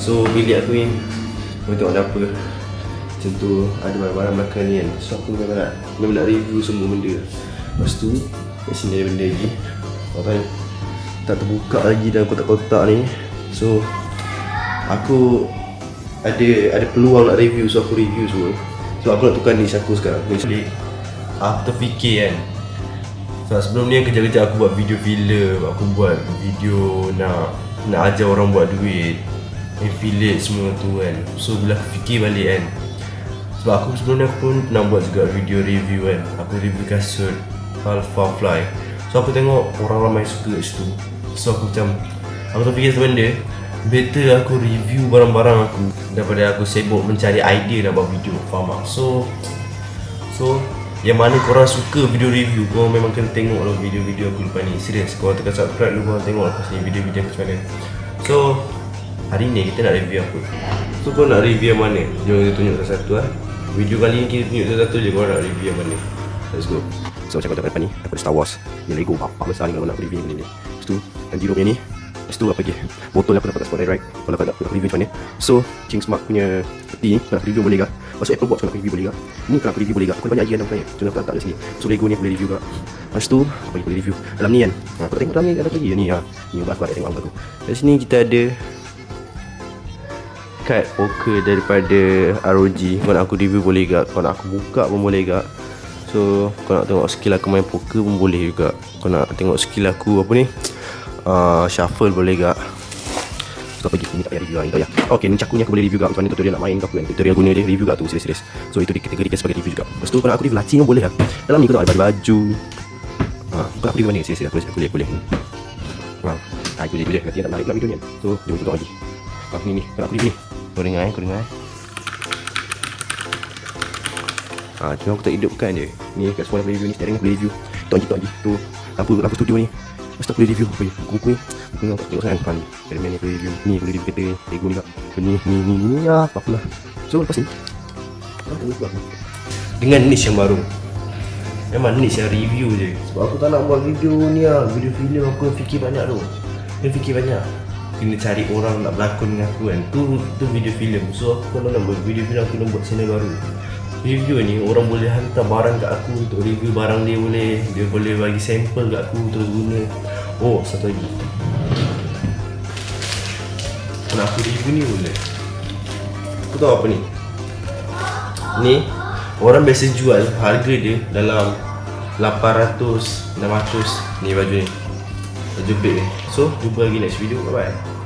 So bilik aku ni kau tengok ada apa. Macam tu ada barang-barang belakang ni kan. So aku memang nak review semua benda. Lepas tu kat sini ada benda lagi. Kau tahu tak terbuka lagi dalam kotak-kotak ni. So aku ada peluang nak review. So aku review semua. So aku nak tukar niche aku sekarang. Aku terfikir kan, so sebelum ni kerja-kerja aku buat video filem. Aku buat video nak ajar orang buat duit, affiliate semua tu kan. So bila aku fikir balik kan, sebab aku sebelum ni aku pun pernah buat juga video review kan. Aku review kasut Alpha Fly. So aku tengok orang ramai suka kat situ. So aku terfikir satu benda, better aku review barang-barang aku daripada aku sibuk mencari idea nak buat video. Faham tak? So yang mana korang suka video review, korang memang kena tengok lah video-video aku lepas ni. Serius, korang tekan subscribe dulu, korang tengok lepas ni video-video aku macam mana. So hari ni kita nak review apa? So korang nak review yang mana? Jom kita tunjuk satu-satu lah. Video kali ni kita tunjuk satu-satu je, korang nak review yang mana. Let's go. So macam korang tengok depan ni, aku ada Star Wars. Ni Lego bapak besar ni kalau nak review benda ni. Lepas tu nanti rope ni. Lepas tu apa lagi? Botol aku dapat kat Spotlight Right. Kalau kau nak review macam mana. So King Smart punya peti ni kau nak review boleh ke? Lepas Apple Watch kau nak review boleh ke? Ni kau nak review boleh ke? Aku banyak lagi yang nak tanya. Contoh aku letak kat sini. So Lego ni aku boleh review ke? Lepas tu apa lagi boleh review? Dalam ni kan, aku tengok dalam ni ada lagi. Ni ni ubah aku ada tengok aku. Dari sini kita ada kad poker daripada ROG. Kau nak aku review boleh ke? Kau nak aku buka pun boleh ke? So kau nak tengok skill aku main poker pun boleh juga. Kau nak tengok skill aku apa ni, shuffle boleh gak. So apa lagi? Ni tak payah review lah, ni tak payah. Ok, ni cakunya aku boleh review gak. Macam mana tutorial nak main ke apa kan. Tutorial guna dia review gak tu, serius. So itu dikategorikan sebagai review juga. Lepas tu kalau aku review laci pun boleh lah. Dalam ni kau tahu ada baju. Kau nak review mana? Serius, boleh. Itu je. Nanti nak menarik pula video ni kan. So jom kita tengok lagi. Ni kau nak aku review ni. Kau dengar. Cuma aku tak hidupkan je. Ni kat semua boleh review ni. Steering boleh review. Kita lagi. Tu lampu studio ni. Lepas tu aku boleh review apa je? Buku ni aku tak tengok sangat ni. Spiderman ni boleh review. Ni boleh review kereta Lego ni juga. Ni apa lah. So lepas ni dengan niche yang baru. Memang niche yang review je. Sebab aku tak nak buat video ni lah. Video filem aku fikir banyak tu. Kena cari orang nak berlakon dengan aku kan. Tu video filem. So aku kalau nak buat video filem, aku nak buat channel baru. Review ni orang boleh hantar barang kat aku untuk review barang dia boleh. Dia boleh bagi sampel kat aku terus guna. Oh, satu lagi. Kalau aku review ni boleh. Aku tahu apa ni? Ni orang biasa jual harga dia dalam 800, 600 ni baju ni. Baju bed ni. So, jumpa lagi next video. Bye bye.